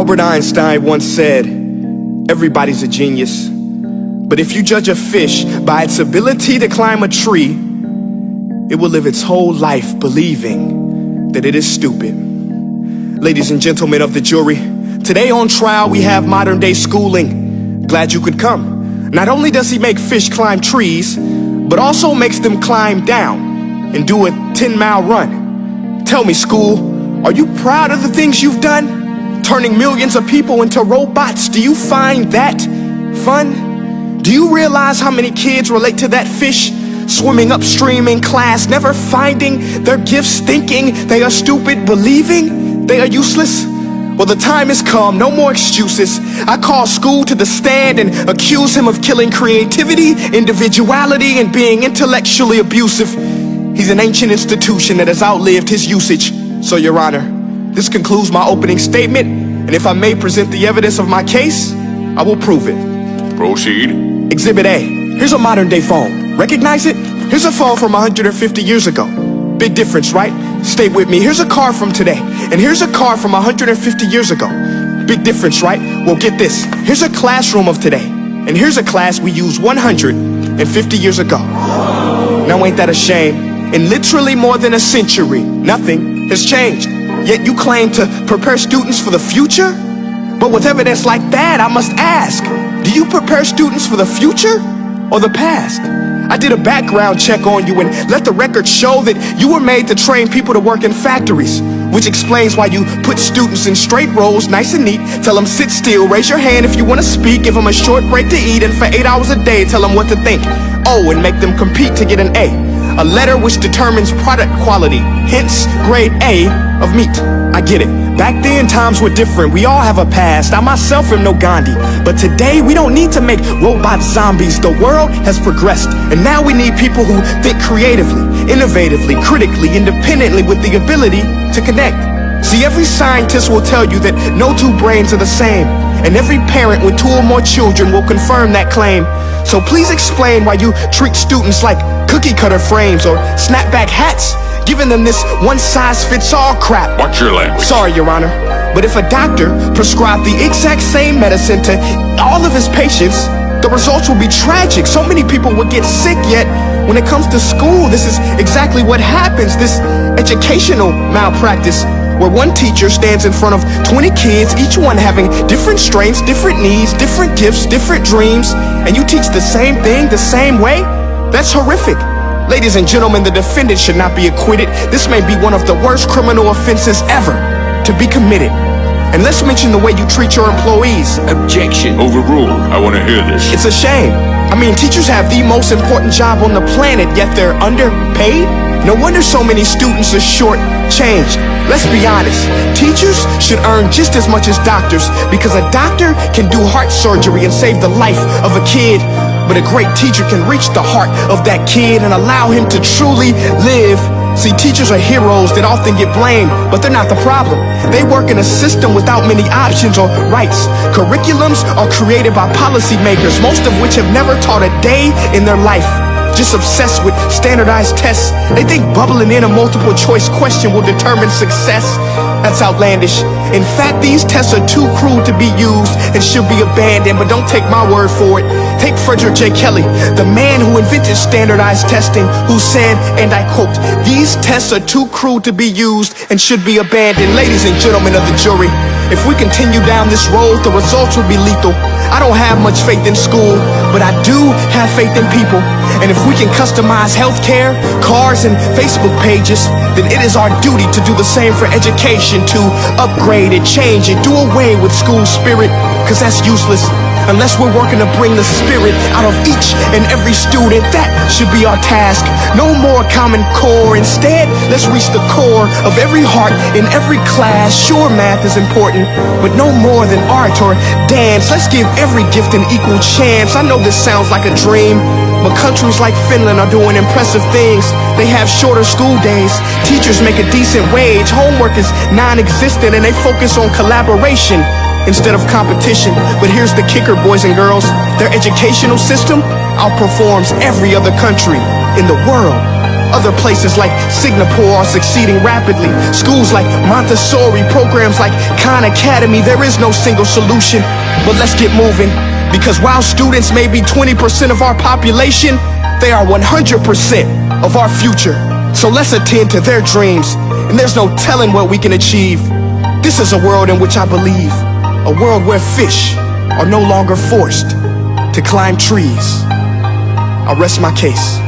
Albert Einstein once said, everybody's a genius, but if you judge a fish by its ability to climb a tree, it will live its whole life believing that it is stupid. Ladies and gentlemen of the jury, today on trial we have modern day schooling. Glad you could come. Not only does he make fish climb trees, but also makes them climb down and do a 10-mile run. Tell me, school, are you proud of the things you've done? Turning millions of people into robots, do you find that fun? Do you realize how many kids relate to that fish swimming upstream in class, never finding their gifts, thinking they are stupid, believing they are useless? Well, the time has come, no more excuses. I call school to the stand and accuse him of killing creativity, individuality, and being intellectually abusive. He's an ancient institution that has outlived his usage. So, Your Honor, this concludes my opening statement, and if I may present the evidence of my case, I will prove it. Proceed. Exhibit A. Here's a modern day phone. Recognize it? Here's a phone from 150 years ago. Big difference, right? Stay with me. Here's a car from today, and here's a car from 150 years ago. Big difference, right? Well, get this. Here's a classroom of today, and here's a class we used 150 years ago. Now ain't that a shame? In literally more than a century, nothing has changed. Yet you claim to prepare students for the future? But with evidence like that, I must ask, do you prepare students for the future or the past? I did a background check on you and let the record show that you were made to train people to work in factories, which explains why you put students in straight rows, nice and neat, tell them sit still, raise your hand if you want to speak, give them a short break to eat, and for 8 hours a day tell them what to think. Oh, and make them compete to get an A letter which determines product quality, hence grade A of meat. I get it. Back then, times were different. We all have a past. I myself am no Gandhi. But today, we don't need to make robot zombies. The world has progressed. And now we need people who think creatively, innovatively, critically, independently, with the ability to connect. See, every scientist will tell you that no two brains are the same. And every parent with 2 or more children will confirm that claim. So please explain why you treat students like cookie cutter frames or snapback hats, giving them this one-size-fits-all crap. Watch your language. Sorry, Your Honor, but if a doctor prescribed the exact same medicine to all of his patients, the results will be tragic. So many people would get sick, yet when it comes to school, this is exactly what happens. This educational malpractice, where one teacher stands in front of 20 kids, each one having different strengths, different needs, different gifts, different dreams, and you teach the same thing the same way? That's horrific. Ladies and gentlemen, the defendant should not be acquitted. This may be one of the worst criminal offenses ever to be committed. And let's mention the way you treat your employees. Objection. Overruled. I want to hear this. It's a shame. I mean, teachers have the most important job on the planet, yet they're underpaid? No wonder so many students are short-changed. Let's be honest. Teachers should earn just as much as doctors, because a doctor can do heart surgery and save the life of a kid. But a great teacher can reach the heart of that kid and allow him to truly live. See, teachers are heroes that often get blamed, but they're not the problem. They work in a system without many options or rights. Curriculums are created by policymakers, most of which have never taught a day in their life. Just obsessed with standardized tests. They think bubbling in a multiple choice question will determine success. That's outlandish. In fact, these tests are too cruel to be used and should be abandoned, but don't take my word for it. Take Frederick J. Kelly, the man who invented standardized testing, who said, and I quote, "These tests are too cruel to be used and should be abandoned." Ladies and gentlemen of the jury, if we continue down this road, the results will be lethal. I don't have much faith in school, but I do have faith in people. And if we can customize healthcare, cars, and Facebook pages, then it is our duty to do the same for education, to upgrade it, change it, do away with school spirit, because that's useless. Unless we're working to bring the spirit out of each and every student, that should be our task. No more Common Core. Instead, let's reach the core of every heart in every class. Sure, math is important, but no more than art or dance. Let's give every gift an equal chance. I know this sounds like a dream, but countries like Finland are doing impressive things. They have shorter school days, teachers make a decent wage, homework is non-existent, and they focus on collaboration instead of competition. But here's the kicker, boys and girls. Their educational system outperforms every other country in the world. Other places like Singapore are succeeding rapidly. Schools like Montessori, programs like Khan Academy, there is no single solution. But let's get moving, because while students may be 20% of our population, they are 100% of our future. So let's attend to their dreams, and there's no telling what we can achieve. This is a world in which I believe, a world where fish are no longer forced to climb trees. I rest my case.